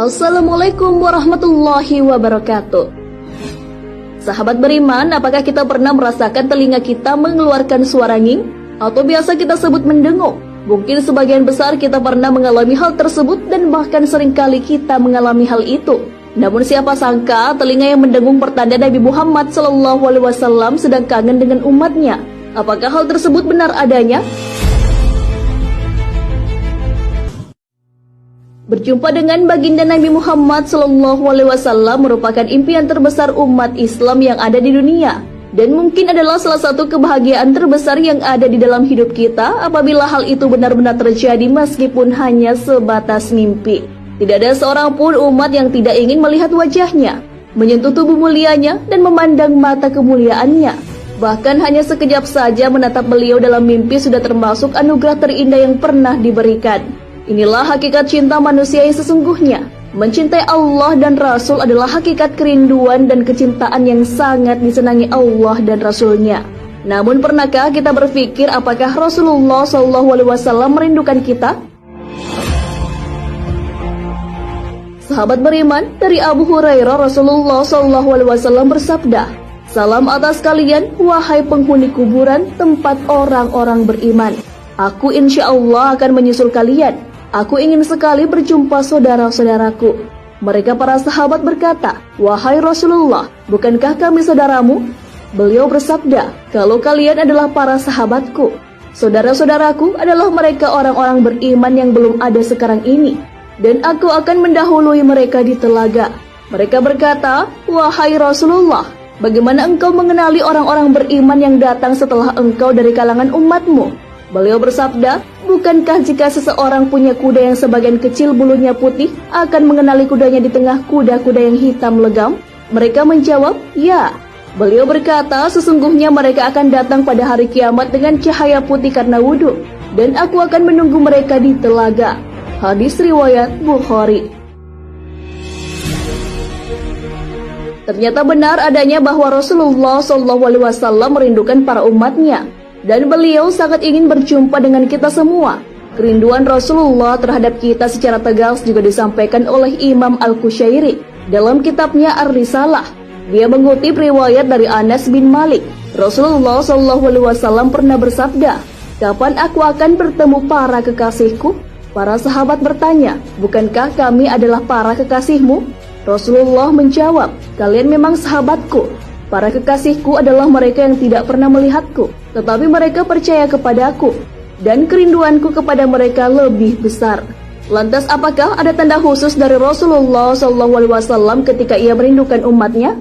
Assalamualaikum warahmatullahi wabarakatuh. Sahabat beriman, apakah kita pernah merasakan telinga kita mengeluarkan suara nging? Atau biasa kita sebut mendengung? Mungkin sebagian besar kita pernah mengalami hal tersebut dan bahkan seringkali kita mengalami hal itu. Namun siapa sangka telinga yang mendengung pertanda Nabi Muhammad SAW sedang kangen dengan umatnya. Apakah hal tersebut benar adanya? Berjumpa dengan baginda Nabi Muhammad SAW merupakan impian terbesar umat Islam yang ada di dunia. Dan mungkin adalah salah satu kebahagiaan terbesar yang ada di dalam hidup kita apabila hal itu benar-benar terjadi meskipun hanya sebatas mimpi. Tidak ada seorang pun umat yang tidak ingin melihat wajahnya, menyentuh tubuh mulianya dan memandang mata kemuliaannya. Bahkan hanya sekejap saja menatap beliau dalam mimpi sudah termasuk anugerah terindah yang pernah diberikan. Inilah hakikat cinta manusia yang sesungguhnya. Mencintai Allah dan Rasul adalah hakikat kerinduan dan kecintaan yang sangat disenangi Allah dan Rasulnya. Namun pernahkah kita berpikir apakah Rasulullah SAW merindukan kita? Sahabat beriman, dari Abu Hurairah Rasulullah SAW bersabda, "Salam atas kalian, wahai penghuni kuburan, tempat orang-orang beriman. Aku insya Allah akan menyusul kalian. Aku ingin sekali berjumpa saudara-saudaraku." Mereka para sahabat berkata, "Wahai Rasulullah, bukankah kami saudaramu?" Beliau bersabda, "Kalau kalian adalah para sahabatku, saudara-saudaraku adalah mereka orang-orang beriman yang belum ada sekarang ini, dan aku akan mendahului mereka di telaga." Mereka berkata, "Wahai Rasulullah, bagaimana engkau mengenali orang-orang beriman yang datang setelah engkau dari kalangan umatmu?" Beliau bersabda, "Bukankah jika seseorang punya kuda yang sebagian kecil bulunya putih, akan mengenali kudanya di tengah kuda-kuda yang hitam legam?" Mereka menjawab, "Ya." Beliau berkata, "Sesungguhnya mereka akan datang pada hari kiamat dengan cahaya putih karena wudhu, dan aku akan menunggu mereka di telaga." Hadis riwayat Bukhari. Ternyata benar adanya bahwa Rasulullah SAW merindukan para umatnya. Dan beliau sangat ingin berjumpa dengan kita semua. Kerinduan Rasulullah terhadap kita secara tegas juga disampaikan oleh Imam Al-Qushairi dalam kitabnya Ar-Risalah. Dia mengutip riwayat dari Anas bin Malik. Rasulullah SAW pernah bersabda, "Kapan aku akan bertemu para kekasihku?" Para sahabat bertanya, "Bukankah kami adalah para kekasihmu?" Rasulullah menjawab, "Kalian memang sahabatku. Para kekasihku adalah mereka yang tidak pernah melihatku, tetapi mereka percaya kepadaku, dan kerinduanku kepada mereka lebih besar." Lantas apakah ada tanda khusus dari Rasulullah SAW ketika ia merindukan umatnya?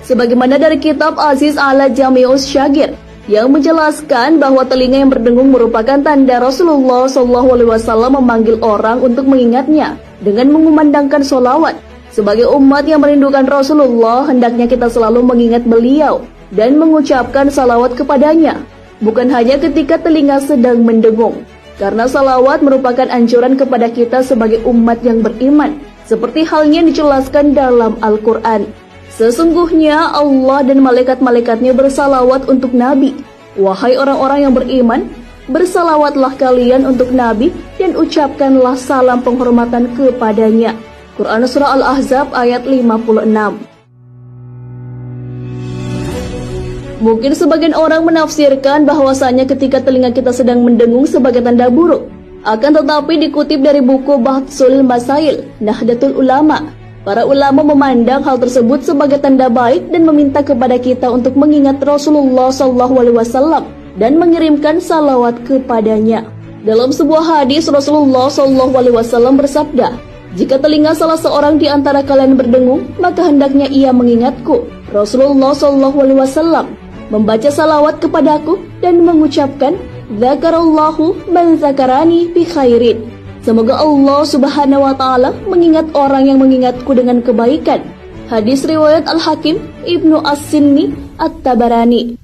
Sebagaimana dari kitab Aziz ala Jami'us Syagir, yang menjelaskan bahwa telinga yang berdengung merupakan tanda Rasulullah SAW memanggil orang untuk mengingatnya dengan mengumandangkan sholawat. Sebagai umat yang merindukan Rasulullah, hendaknya kita selalu mengingat beliau dan mengucapkan salawat kepadanya, bukan hanya ketika telinga sedang mendengung. Karena salawat merupakan anjuran kepada kita sebagai umat yang beriman, seperti halnya yang dijelaskan dalam Al-Quran. "Sesungguhnya Allah dan malaikat-malaikatnya bersalawat untuk Nabi. Wahai orang-orang yang beriman, bersalawatlah kalian untuk Nabi dan ucapkanlah salam penghormatan kepadanya." Quran Surah Al-Ahzab ayat 56. Mungkin sebagian orang menafsirkan bahwasanya ketika telinga kita sedang mendengung sebagai tanda buruk. Akan tetapi dikutip dari buku Bahthsul Masail, Nahdlatul Ulama, para ulama memandang hal tersebut sebagai tanda baik dan meminta kepada kita untuk mengingat Rasulullah SAW dan mengirimkan salawat kepadanya. Dalam sebuah hadis Rasulullah SAW bersabda, "Jika telinga salah seorang di antara kalian berdengung, maka hendaknya ia mengingatku." Rasulullah SAW membaca salawat kepadaku dan mengucapkan, "Dzakarallahu man dzakarani bi khairin." Semoga Allah Subhanahu wa Ta'ala mengingat orang yang mengingatku dengan kebaikan. Hadis riwayat Al-Hakim, Ibnu As-Sinni, At-Tabarani.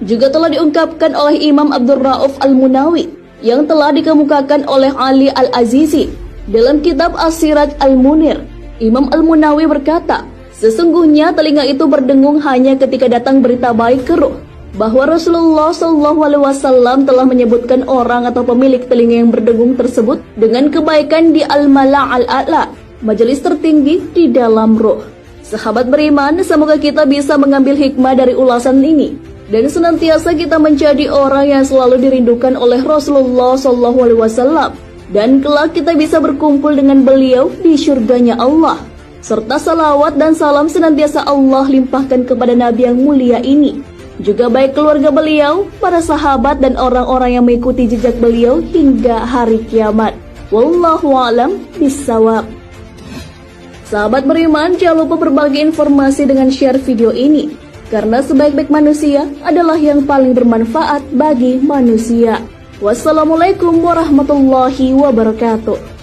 Juga telah diungkapkan oleh Imam Abdul Rauf Al-Munawi yang telah dikemukakan oleh Ali Al-Azizi dalam kitab As-Siraj Al-Munir. Imam Al-Munawi berkata, "Sesungguhnya telinga itu berdengung hanya ketika datang berita baik ke ruh. bahwa Rasulullah SAW telah menyebutkan orang atau pemilik telinga yang berdengung tersebut dengan kebaikan di Al-Mala' Al-A'la, majelis tertinggi di dalam ruh. Sahabat beriman, semoga kita bisa mengambil hikmah dari ulasan ini dan senantiasa kita menjadi orang yang selalu dirindukan oleh Rasulullah SAW, dan kelak kita bisa berkumpul dengan beliau di surganya Allah, serta salawat dan salam senantiasa Allah limpahkan kepada Nabi yang mulia ini, juga baik keluarga beliau, para sahabat dan orang-orang yang mengikuti jejak beliau hingga hari kiamat. Wallahu a'lam bishawab. Sahabat beriman, jangan lupa berbagi informasi dengan share video ini, karena sebaik-baik manusia adalah yang paling bermanfaat bagi manusia. Wassalamualaikum warahmatullahi wabarakatuh.